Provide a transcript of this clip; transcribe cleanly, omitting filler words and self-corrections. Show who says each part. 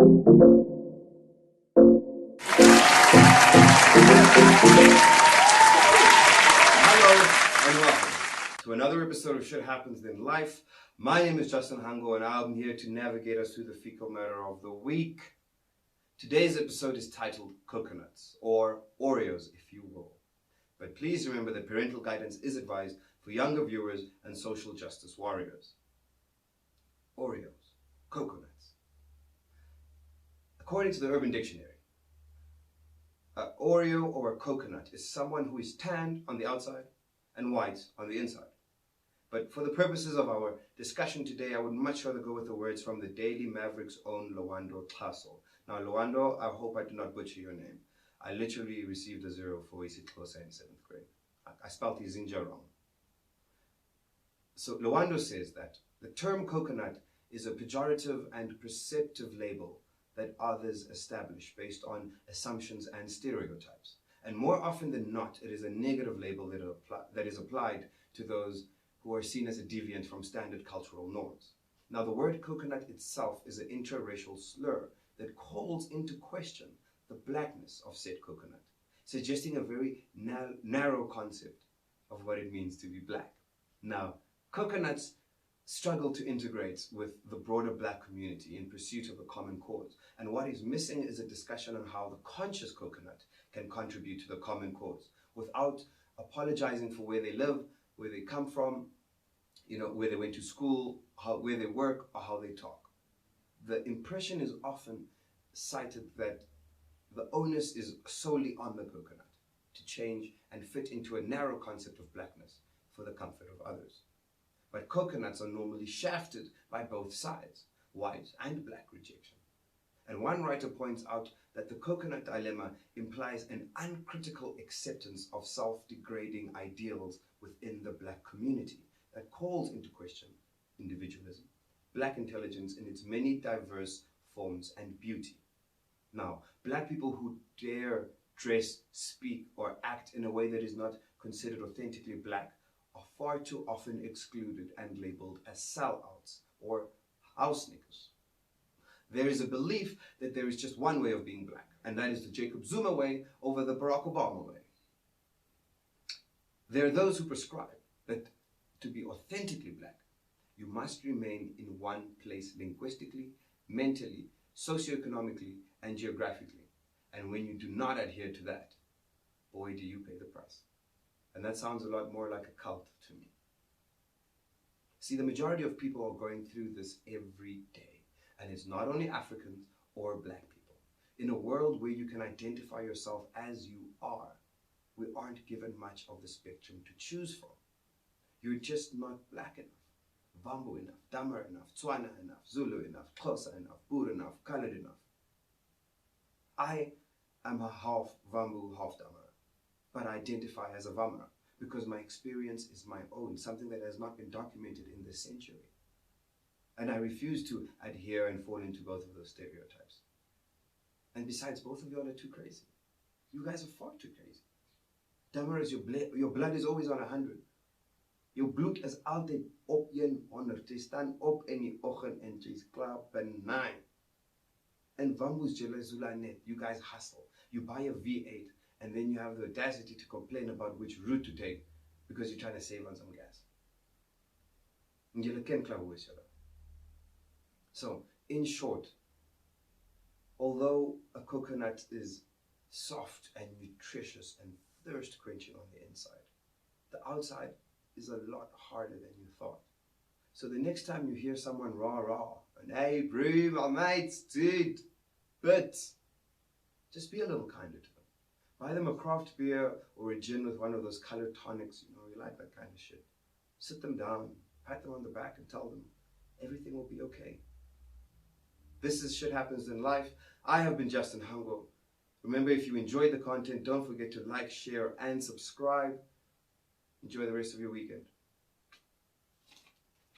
Speaker 1: Hello and welcome to another episode of Shit Happens in Life. My name is Justin Hango and I'm here to navigate us through the fecal matter of the week. Today's episode is titled Coconuts, or Oreos if you will. But please remember that parental guidance is advised for younger viewers and social justice warriors. Oreos, coconuts. According to the Urban Dictionary, an Oreo or a coconut is someone who is tanned on the outside and white on the inside. But for the purposes of our discussion today, I would much rather go with the words from the Daily Maverick's own Lwando Classo. Now, Lwando, I hope I do not butcher your name. I literally received a 0 for isiXhosa in 7th grade. I spelled Izinja wrong. So Lwando says that the term coconut is a pejorative and perceptive label that others establish based on assumptions and stereotypes. And more often than not, it is a negative label that is applied to those who are seen as a deviant from standard cultural norms. Now, the word coconut itself is an interracial slur that calls into question the blackness of said coconut, suggesting a very narrow concept of what it means to be black. Now, coconuts struggle to integrate with the broader black community in pursuit of a common cause. And what is missing is a discussion on how the conscious coconut can contribute to the common cause without apologizing for where they live, where they come from, where they went to school, where they work, or how they talk. The impression is often cited that the onus is solely on the coconut to change and fit into a narrow concept of blackness for the comfort of others. But coconuts are normally shafted by both sides, white and black rejection. And one writer points out that the coconut dilemma implies an uncritical acceptance of self-degrading ideals within the black community that calls into question individualism, black intelligence in its many diverse forms and beauty. Now, black people who dare dress, speak, or act in a way that is not considered authentically black are far too often excluded and labeled as sellouts or house niggas. There is a belief that there is just one way of being black, and that is the Jacob Zuma way over the Barack Obama way. There are those who prescribe that to be authentically black, you must remain in one place linguistically, mentally, socioeconomically, and geographically. And when you do not adhere to that, boy, do you pay the price. And that sounds a lot more like a cult to me. See, the majority of people are going through this every day. And it's not only Africans or black people. In a world where you can identify yourself as you are, we aren't given much of the spectrum to choose from. You're just not black enough, Vambo enough, Damar enough, Tswana enough, Zulu enough, Xhosa enough, Boer enough, colored enough. I am a half Vambo, half Damar, but I identify as a Vamara because my experience is my own, something that has not been documented in this century. And I refuse to adhere and fall into both of those stereotypes. And besides, both of y'all are too crazy. You guys are far too crazy. Damar is your blood is always on 100. Jou bloed is altyd op 100. Jy staan op in die oggend en jy's klaar by 9. And Vambo's Zula net, you guys hustle. You buy a V8 and then you have the audacity to complain about which route to take because you're trying to save on some gas. And julle ken klaar hoe is julle. So, in short, although a coconut is soft and nutritious and thirst-quenching on the inside, the outside is a lot harder than you thought. So the next time you hear someone rah-rah, and hey, bro, my mates, dude, but just be a little kinder to them. Buy them a craft beer or a gin with one of those colored tonics, you like that kind of shit. Sit them down, pat them on the back and tell them everything will be okay. This is Shit Happens in Life. I have been Justin Hango. Remember, if you enjoyed the content, don't forget to like, share, and subscribe. Enjoy the rest of your weekend.